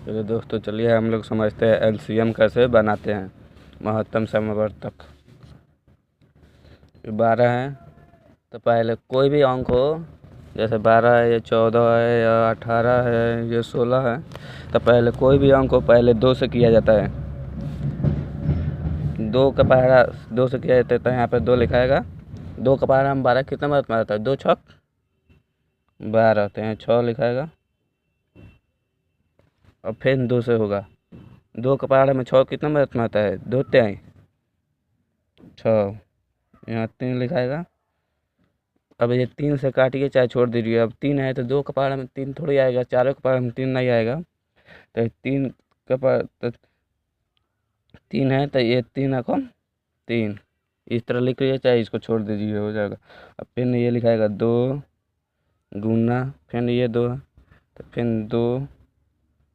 चलिए दोस्तों, चलिए हम लोग समझते हैं एलसीएम कैसे बनाते हैं। महत्तम समवर्तक 12 है, तो पहले कोई भी अंक हो, जैसे 12 है या 14 है या 18 है या 16 है, तो पहले कोई भी अंक हो पहले 2 से किया जाता है। 2 का पहाड़ा 2 से किया जाता है, तो यहाँ पे 2 लिखाएगा। 2 का पहाड़ा हम 12 कितने मदद में आता है, 2 छक 12 होते हैं, 6 लिखाएगा। और फिर 2 से होगा। 2 का पहाड़ा में 6 कितना मदद में आता है, 2 तिहाई 6, यहाँ 3 लिखाएगा। अब ये 3 से काटिए चाहे छोड़ दीजिए। अब 3 है तो 2 का पहाड़ा में 3 थोड़ी आएगा, 4 का पहाड़ा में 3 नहीं आएगा। तो 3 का पहाड़ा 3 है, तो ये 3 है कौन 3, इस तरह लिख लीजिए चाहे इसको छोड़ दीजिए, हो जाएगा। अब फिर ये लिखाएगा 2 गुना, फिर ये 2, तो फिर 2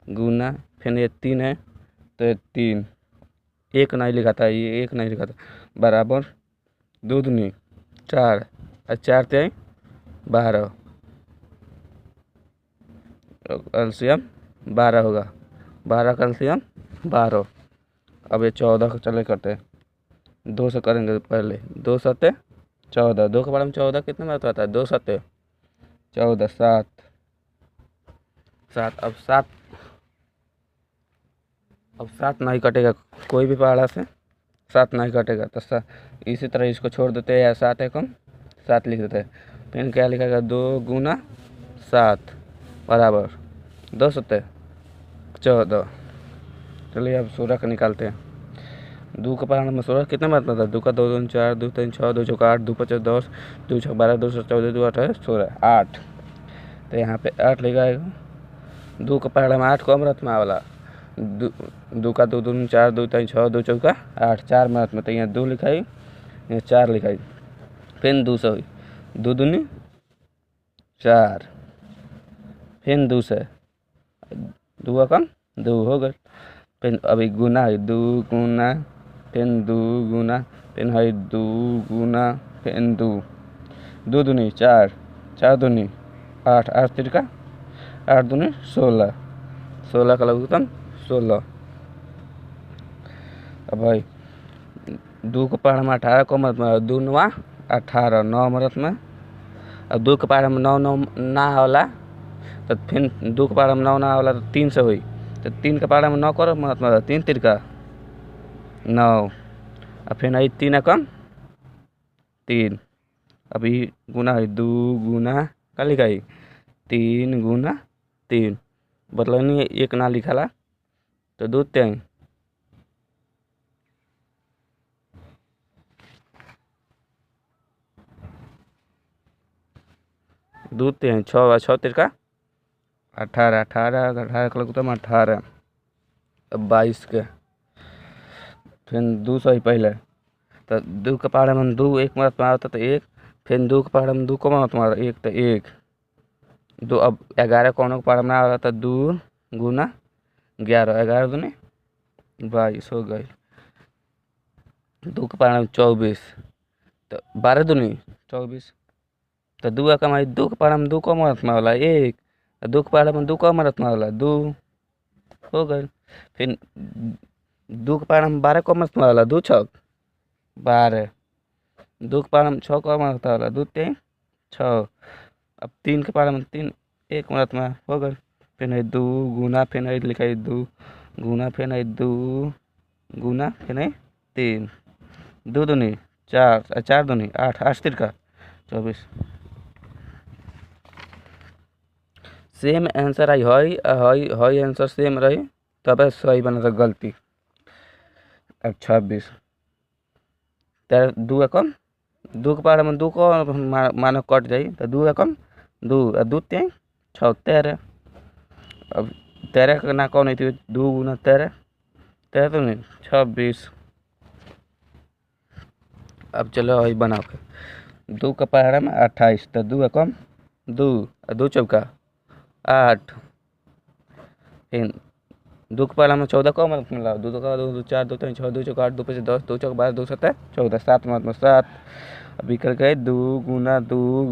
गुना, फिर ये 3 है तो ये 3, एक नहीं लिखा था, ये एक नहीं लिखा था, बराबर 2 दूनी 4 और 4 तिहाई 12, एलसीएम 12 होगा। 12 का एलसीएम 12। अब ये 14 का चले करते हैं, 2 से करेंगे पहले। 2 सत्ते 14, 2 के बारे में 14 कितने में आता है, 2 सत्ते 14, 7 7। अब 7 नहीं कटेगा कोई भी पहाड़ा से, 7 नहीं कटेगा, तो इसी तरह इसको छोड़ देते हैं, या 7 है कम 7 लिख देते हैं। फिर क्या लिखेगा, 2 गुना 7 बराबर 2 सत्ते 14। चलिए अब 16 का निकालते हैं। 2 का पहाड़ा में 16 कितने में आता था, 2 का 2 दूनी 4, 2 3 6, 2 चौका 8, 2 5 10, 2 6 12, 2 7 14, 2 8 16, 8। तो यहाँ पे 8 लिखाएगा। 2 का पहाड़ा में 8 कम रहता है वाला, 2 का 2 दूनी 4, 2 3 6, 2 चौका 8, 4 में तो यहाँ 2 लिखाई, यहाँ 4 लिखाई। फिर 2 से हुई, 2 दूनी 4, फिर 2 से 2 कम 2 हो गए। फिर अभी गुना है, 2 गुना, फिर 2 गुना, फिर है 2 गुना, फिर 2 दूनी 4, 4 दूनी 8, 8 तिरका 8 दूनी 16, 16 का लघुत्तम 16। अब भाई 2 के पहाड़ में 18 को मत में 2 9 18, 9 मरत में। अब 2 के पहाड़ में 9 9 ना होला, तो फिर 2 के पहाड़ में 9 ना होला तो 3 से हुई, तो 3 के पहाड़ में 9 करो मत में 3 तिरका 9, और फिर आई 3 कम 3। अभी गुना है, 2 गुना का लिखा है 3 गुना 3, बदल नहीं है, एक ना लिखा तो 2 तिहाई 2 तिहाई 6, 6 तिरका 18, 18 18 का लगता है 18। अब 22 के फिर 2 सही पहले, तो 2 के पहाड़ में 2 एक मत मारा था तो 1, फिर 2 के पहाड़ में 2 को मत मारा 1 तो 1 2। अब 11 कौनों के पहाड़ में आ रहा था, 2 गुना 11, 11 दूनी 22 हो गई। 2 के पहाड़ में 24, तो 12 दूनी 24, तो 2 कमाई 2 के पहाड़ में 2 को मत मारा 1, 2 के पहाड़ में 2 को मत मारा 2 हो गए। फिर 2 के पहाड़ में 12 को मत मारा 2 छक 12, 2 के पहाड़ में 6 को मत मारा 2 3 6। अब 3 के पहाड़ में 3 एक मिनट में हो गए। फिर 2 गुना, फिर लिखा है 2 गुना, फिर 2 गुना, फिर 3, 2 दूनी 4, 4 दूनी 8, 8 तिरका 24। सेम आंसर आई हई आंसर सेम रही तब सही बना था, गलती। अब 26, 2 कम 2 के पहाड़ में 2 को मानो कट जाई, तो 2 कम 2 2 3 6 13। अब 13 का ना कौन थी, 2 गुना 13 13 तो नहीं 26। अब चलो वही बनाओ के 2 का पहाड़ा में 28, तो 2 कम 2 2 चौका 8, फिर 2 के पहाड़ा में 14 को मतलब मिला 2 का 2 4 2 3 6 2 चौका 8 2 5 10 2 चौका 12 2 7 14, 7 मतलब 7। अभी कर गए 2 गुना 2